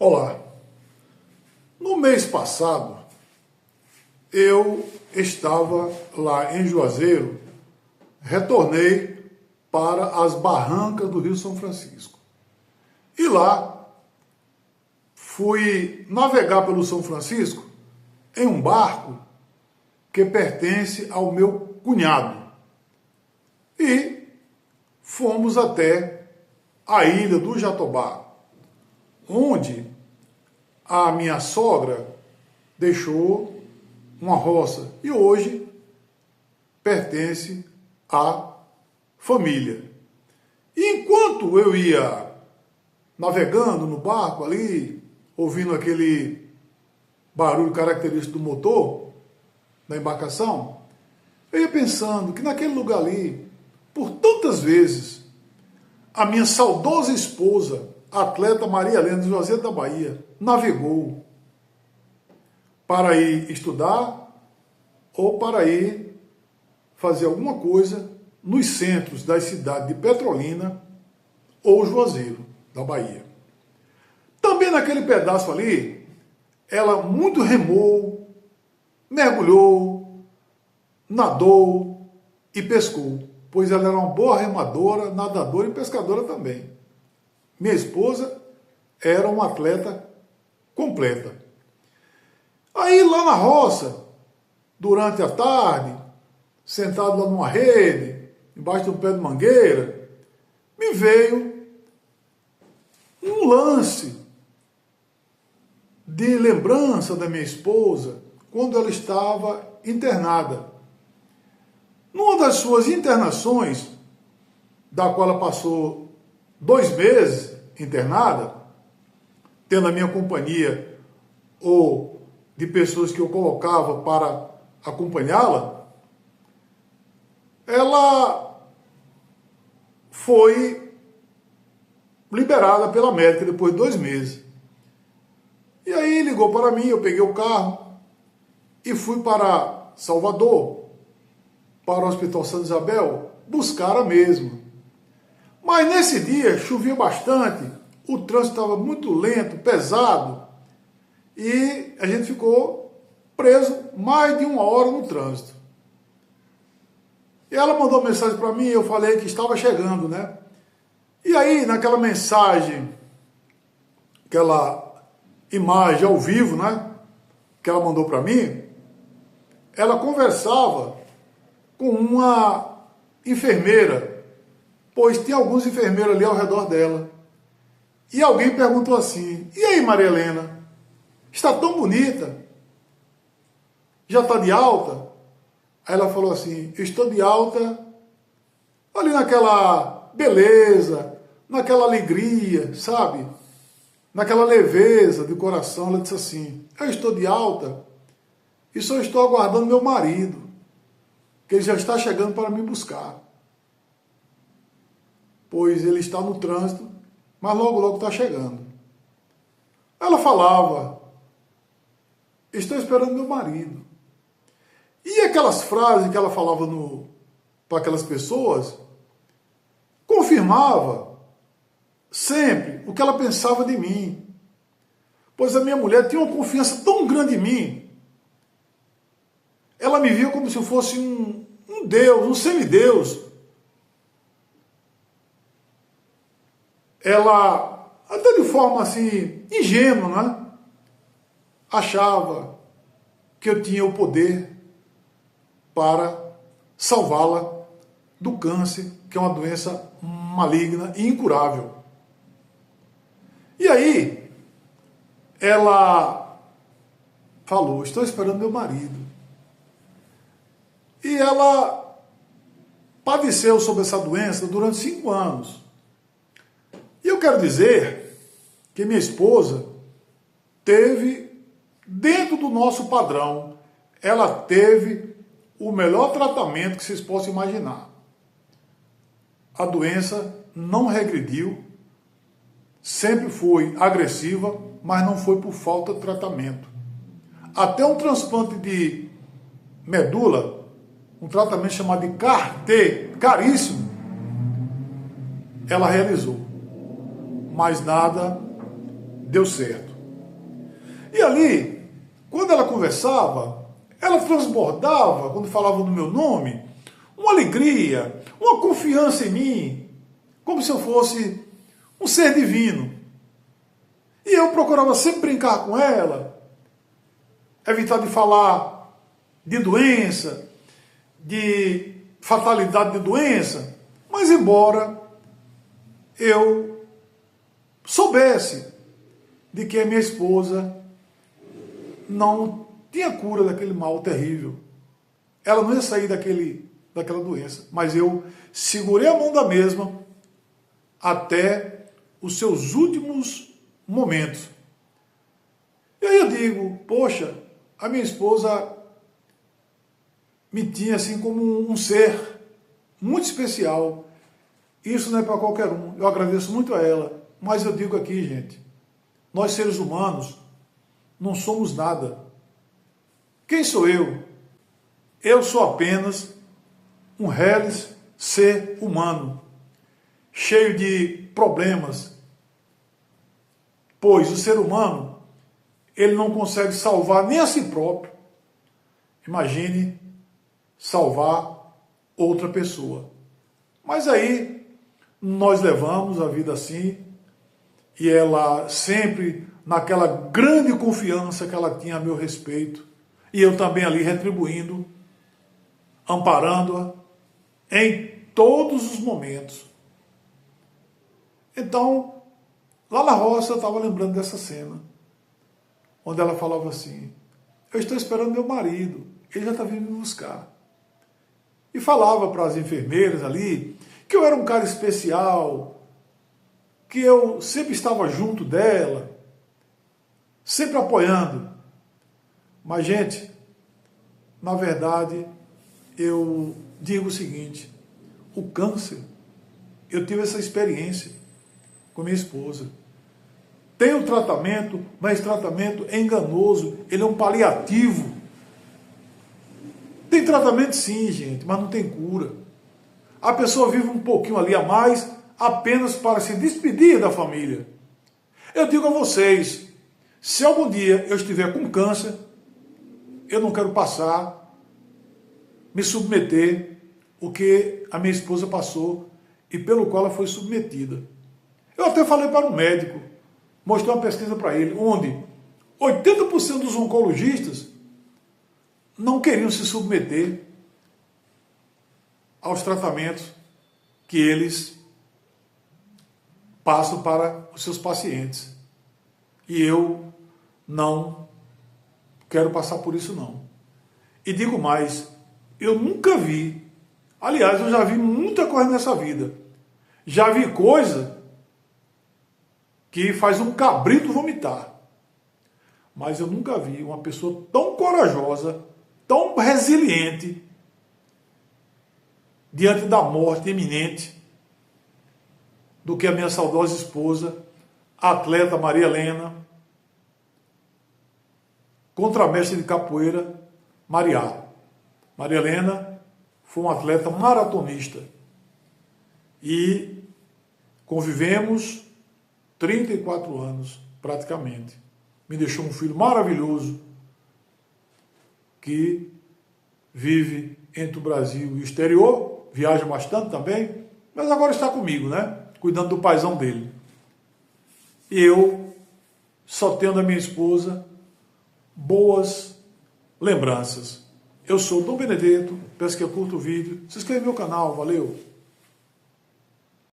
Olá, no mês passado eu estava lá em Juazeiro, retornei para as barrancas do Rio São Francisco. E lá fui navegar pelo São Francisco em um barco que pertence ao meu cunhado. E fomos até a ilha do Jatobá, onde a minha sogra deixou uma roça e hoje pertence à família. E enquanto eu ia navegando no barco ali, ouvindo aquele barulho característico do motor da embarcação, eu ia pensando que naquele lugar ali, por tantas vezes, a minha saudosa esposa, a atleta Maria Helena de Juazeiro da Bahia, navegou para ir estudar ou para ir fazer alguma coisa nos centros das cidades de Petrolina ou Juazeiro da Bahia. Também naquele pedaço ali, ela muito remou, mergulhou, nadou e pescou, pois ela era uma boa remadora, nadadora e pescadora também. Minha esposa era uma atleta completa. Aí lá na roça, durante a tarde, sentado lá numa rede, embaixo de um pé de mangueira, me veio um lance de lembrança da minha esposa quando ela estava internada. Numa das suas internações, da qual ela passou 2 meses internada, tendo a minha companhia ou de pessoas que eu colocava para acompanhá-la, ela foi liberada pela médica depois de 2 meses. E aí ligou para mim, eu peguei o carro e fui para Salvador, para o Hospital Santa Isabel, buscar a mesma. Mas nesse dia chovia bastante, o trânsito estava muito lento, pesado, e a gente ficou preso mais de 1 hora no trânsito. E ela mandou mensagem para mim, eu falei que estava chegando, né? E aí, naquela mensagem, aquela imagem ao vivo, né? Que ela mandou para mim, ela conversava com uma enfermeira, pois tinha alguns enfermeiros ali ao redor dela. E alguém perguntou assim: e aí, Maria Helena, está tão bonita? Já está de alta? Aí ela falou assim: eu estou de alta ali naquela beleza, naquela alegria, sabe? Naquela leveza de coração. Ela disse assim: eu estou de alta e só estou aguardando meu marido, que ele já está chegando para me buscar, pois ele está no trânsito, mas logo, logo está chegando. Ela falava: estou esperando meu marido. E aquelas frases que ela falava para aquelas pessoas, confirmava sempre o que ela pensava de mim, pois a minha mulher tinha uma confiança tão grande em mim. Ela me via como se eu fosse um Deus, um semideus. Ela, até de forma assim, ingênua, né? Achava que eu tinha o poder para salvá-la do câncer, que é uma doença maligna e incurável. E aí, ela falou: estou esperando meu marido. E ela padeceu sobre essa doença durante 5 anos. E eu quero dizer que minha esposa teve, dentro do nosso padrão, ela teve o melhor tratamento que vocês possam imaginar. A doença não regrediu, sempre foi agressiva, mas não foi por falta de tratamento. Até um transplante de medula, um tratamento chamado de CAR-T, caríssimo, ela realizou. Mas nada deu certo. E ali, quando ela conversava, ela transbordava, quando falava no meu nome, uma alegria, uma confiança em mim, como se eu fosse um ser divino. E eu procurava sempre brincar com ela, evitar de falar de doença, de fatalidade de doença, mas embora eu soubesse de que a minha esposa não tinha cura daquele mal terrível, ela não ia sair daquela doença, mas eu segurei a mão da mesma até os seus últimos momentos. E aí eu digo, poxa, a minha esposa me tinha assim como um ser muito especial. Isso não é para qualquer um. Eu agradeço muito a ela. Mas eu digo aqui, gente, nós seres humanos não somos nada. Quem sou eu? Eu sou apenas um reles ser humano, cheio de problemas. Pois o ser humano, ele não consegue salvar nem a si próprio. Imagine salvar outra pessoa. Mas aí nós levamos a vida assim, e ela sempre naquela grande confiança que ela tinha a meu respeito, e eu também ali retribuindo, amparando-a em todos os momentos. Então, lá na roça eu estava lembrando dessa cena, onde ela falava assim, eu estou esperando meu marido, ele já está vindo me buscar. E falava para as enfermeiras ali que eu era um cara especial, que eu sempre estava junto dela, sempre apoiando. Mas, gente, na verdade, eu digo o seguinte, o câncer, eu tive essa experiência com minha esposa. Tem o tratamento, mas o tratamento é enganoso, ele é um paliativo. Tem tratamento sim, gente, mas não tem cura. A pessoa vive um pouquinho ali a mais, apenas para se despedir da família. Eu digo a vocês, se algum dia eu estiver com câncer, eu não quero passar, me submeter o que a minha esposa passou e pelo qual ela foi submetida. Eu até falei para um médico, mostrei uma pesquisa para ele, onde 80% dos oncologistas não queriam se submeter aos tratamentos que eles passam para os seus pacientes. E eu não quero passar por isso não. E digo mais, eu nunca vi, aliás, eu já vi muita coisa nessa vida. Já vi coisa que faz um cabrito vomitar. Mas eu nunca vi uma pessoa tão corajosa, tão resiliente, diante da morte iminente, do que a minha saudosa esposa, a atleta Maria Helena, contramestre de capoeira, Mariá. Maria Helena foi uma atleta maratonista e convivemos 34 anos, praticamente. Me deixou um filho maravilhoso que vive entre o Brasil e o exterior, viaja bastante também, mas agora está comigo, né? Cuidando do paizão dele. E eu só tenho da minha esposa boas lembranças. Eu sou Dom Benedetto, peço que curta o vídeo, se inscreva no meu canal, valeu!